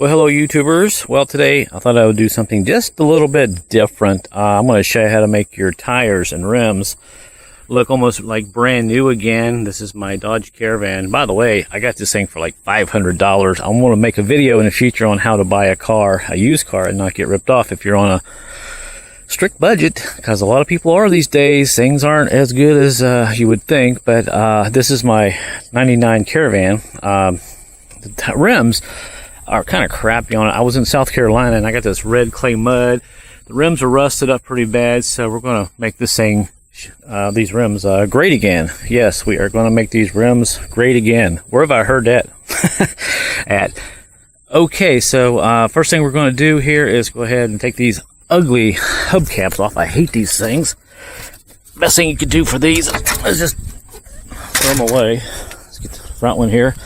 Well, hello YouTubers. Well, today I thought I would do something just a little bit different. I'm going to show you how to make your tires and rims look almost like brand new again. This is my Dodge Caravan. By the way, I got this thing for like $500. I want to make a video in the future on how to buy a used car, and not get ripped off if you're on a strict budget, because a lot of people are these days. Things aren't as good as you would think, but this is my 99 Caravan. The rims are kind of crappy on it. I was in South Carolina and I got this red clay mud. The rims are rusted up pretty bad, so we're going to make this thing, these rims, great again. Yes, we are going to make these rims great again. Where have I heard that at? Okay, so first thing we're going to do here is go ahead and take these ugly hubcaps off. I hate these things. Best thing you could do for these is just throw them away. Let's get the front one here.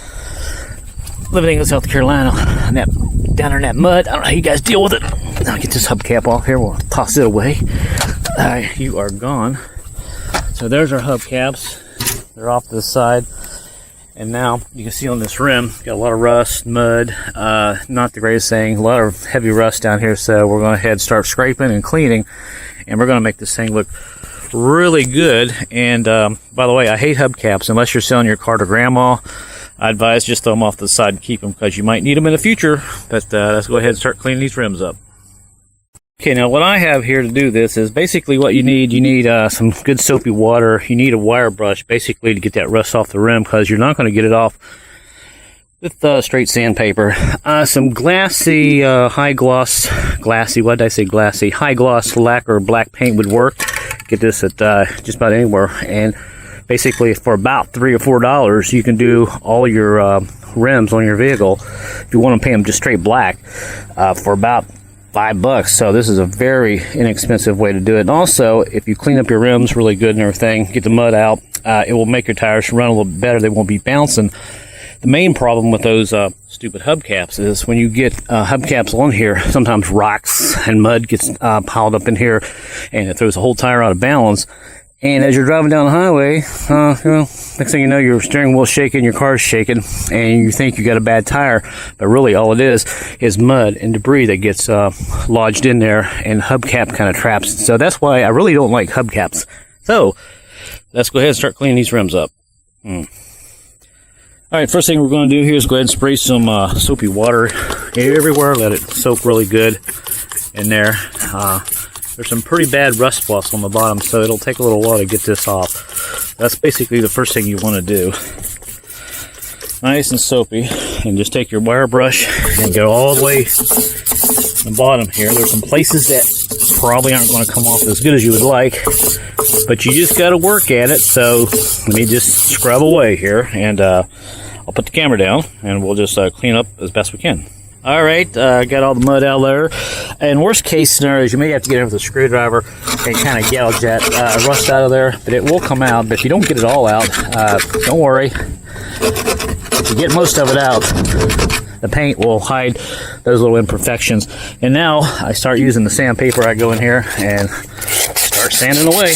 Living in South Carolina, and down there in that mud, I don't know how you guys deal with it. I'll get this hubcap off here. We'll toss it away. You are gone. So there's our hubcaps. They're off to the side. And now you can see on this rim, got a lot of rust, mud. Not the greatest thing. A lot of heavy rust down here. So we're going to head and start scraping and cleaning, and we're going to make this thing look really good. And by the way, I hate hubcaps unless you're selling your car to grandma. I advise just throw them off to the side and keep them, because you might need them in the future. But let's go ahead and start cleaning these rims up. Okay, now what I have here to do this is basically what you need. You need some good soapy water. You need a wire brush basically to get that rust off the rim, because you're not going to get it off with straight sandpaper. Some glassy, high gloss lacquer black paint would work. Get this at just about anywhere. And basically, for about $3 or $4, you can do all your rims on your vehicle. If you want to pay them just straight black, for about $5. So this is a very inexpensive way to do it. And also, if you clean up your rims really good and everything, get the mud out, it will make your tires run a little bit better. They won't be bouncing. The main problem with those stupid hubcaps is when you get hubcaps on here, sometimes rocks and mud gets piled up in here, and it throws the whole tire out of balance. And as you're driving down the highway, next thing you know, your steering wheel's shaking, your car's shaking, and you think you got a bad tire. But really, all it is mud and debris that gets lodged in there, and hubcap kind of traps. So that's why I really don't like hubcaps. So let's go ahead and start cleaning these rims up. All right, first thing we're going to do here is go ahead and spray some soapy water everywhere. Let it soak really good in there. There's some pretty bad rust spots on the bottom, so it'll take a little while to get this off. That's basically the first thing you want to do. Nice and soapy. And just take your wire brush and go all the way to the bottom here. There's some places that probably aren't going to come off as good as you would like, but you just got to work at it. So let me just scrub away here, and I'll put the camera down, and we'll just clean up as best we can. All right, got all the mud out there. And worst case scenario is you may have to get in with a screwdriver and kind of gouge that rust out of there, but it will come out. But if you don't get it all out, don't worry. If you get most of it out, the paint will hide those little imperfections. And now I start using the sandpaper. I go in here and start sanding away.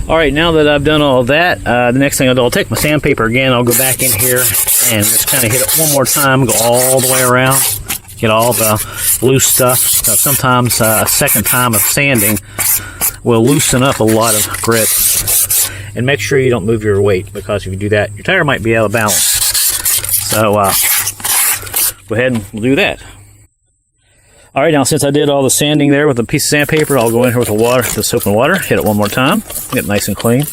All right, now that I've done all of that, the next thing I'll do, I'll take my sandpaper again. I'll go back in here and just kind of hit it one more time, go all the way around, get all the loose stuff. Sometimes a second time of sanding will loosen up a lot of grit. And make sure you don't move your weight, because if you do that, your tire might be out of balance. So go ahead and we'll do that. All right, now since I did all the sanding there with a piece of sandpaper, I'll go in here with the soap and water, hit it one more time, get it nice and clean.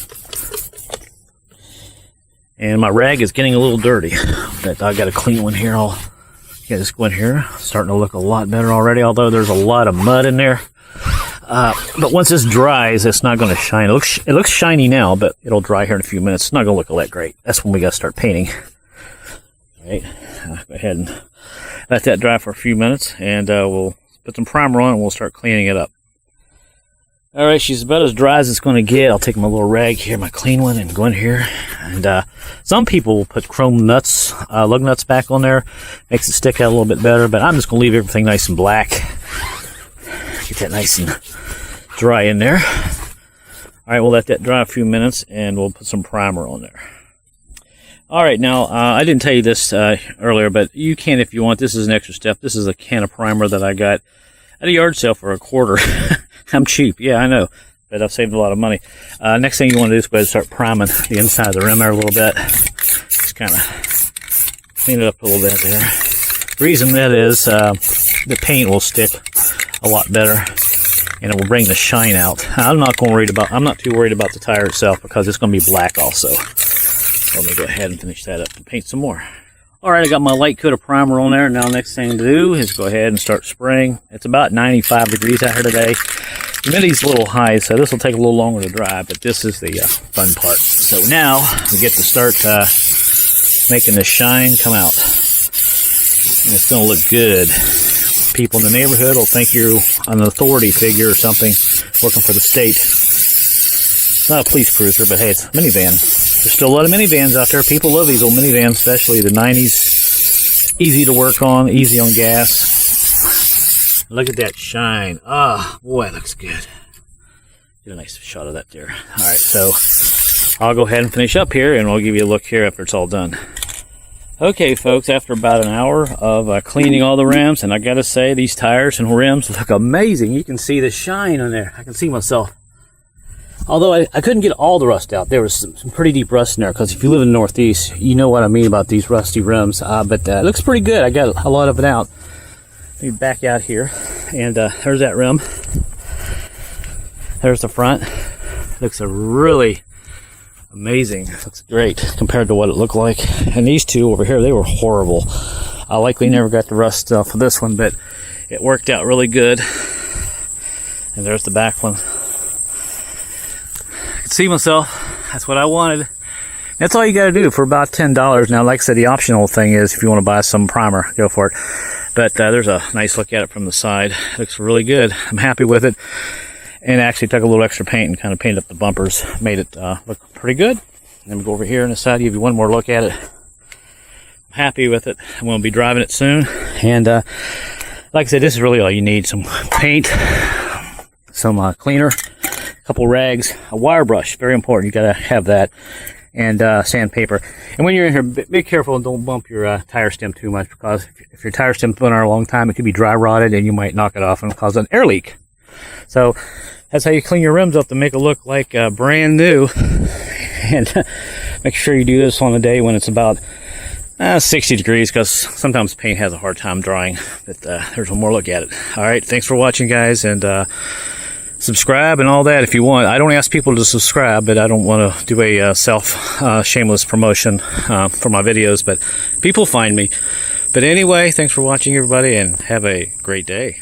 And my rag is getting a little dirty. But I got a clean one here. I'll just go in here, starting to look a lot better already, although there's a lot of mud in there. But once this dries, it's not going to shine. It looks shiny now, but it'll dry here in a few minutes. It's not going to look all that great. That's when we got to start painting. All right, go ahead and let that dry for a few minutes, and we'll put some primer on and we'll start cleaning it up. All right, she's about as dry as it's going to get. I'll take my little rag here, my clean one, and go in here. And some people will put chrome nuts, lug nuts back on there. Makes it stick out a little bit better, but I'm just going to leave everything nice and black. Get that nice and dry in there. All right, we'll let that dry a few minutes, and we'll put some primer on there. All right, now I didn't tell you this earlier, but you can if you want. This is an extra step. This is a can of primer that I got at a yard sale for $1. I'm cheap, yeah, I know, but I've saved a lot of money. Next thing you want to do is go ahead and start priming the inside of the rim there a little bit. Just kind of clean it up a little bit there. The reason that is the paint will stick a lot better, and it will bring the shine out. I'm not too worried about the tire itself because it's going to be black also. Let me go ahead and finish that up and paint some more. Alright, I got my light coat of primer on there. Now next thing to do is go ahead and start spraying. It's about 95 degrees out here today. Humidity's a little high, so this will take a little longer to dry, but this is the fun part. So now we get to start making the shine come out. And it's going to look good. People in the neighborhood will think you're an authority figure or something working for the state. It's not a police cruiser, but hey, it's a minivan. There's still a lot of minivans out there. People love these old minivans, especially the 90s. Easy to work on, easy on gas. Look at that shine. Ah, boy, it looks good. Get a nice shot of that there. All right, so I'll go ahead and finish up here, and I'll give you a look here after it's all done. Okay, folks, after about an hour of cleaning all the rims, and I gotta say, these tires and rims look amazing. You can see the shine on there. I can see myself. Although I couldn't get all the rust out. There was some pretty deep rust in there, because if you live in the Northeast, you know what I mean about these rusty rims. But it looks pretty good. I got a lot of it out. Let me back out here. And there's that rim. There's the front. Looks really amazing. Looks great compared to what it looked like. And these two over here, they were horrible. I likely never got the rust for this one, but it worked out really good. And there's the back one. See myself. That's what I wanted. That's all you got to do for about $10. Now, like I said, the optional thing is if you want to buy some primer, go for it. But there's a nice look at it from the side. It looks really good. I'm happy with it. And actually took a little extra paint and kind of painted up the bumpers. Made it look pretty good. Let me go over here on the side, give you one more look at it. I'm happy with it. I'm going to be driving it soon. And like I said, this is really all you need. Some paint, some cleaner, a couple rags, a wire brush, very important, you gotta have that, and sandpaper. And when you're in here, be careful and don't bump your tire stem too much, because if your tire stem's been on a long time, it could be dry rotted and you might knock it off and cause an air leak. So that's how you clean your rims up to make it look like brand new. And make sure you do this on a day when it's about 60 degrees, because sometimes paint has a hard time drying. But there's one more look at it. All right, thanks for watching, guys, and subscribe and all that if you want. I don't ask people to subscribe, but I don't want to do a shameless promotion for my videos, but people find me. But anyway, thanks for watching, everybody, and have a great day.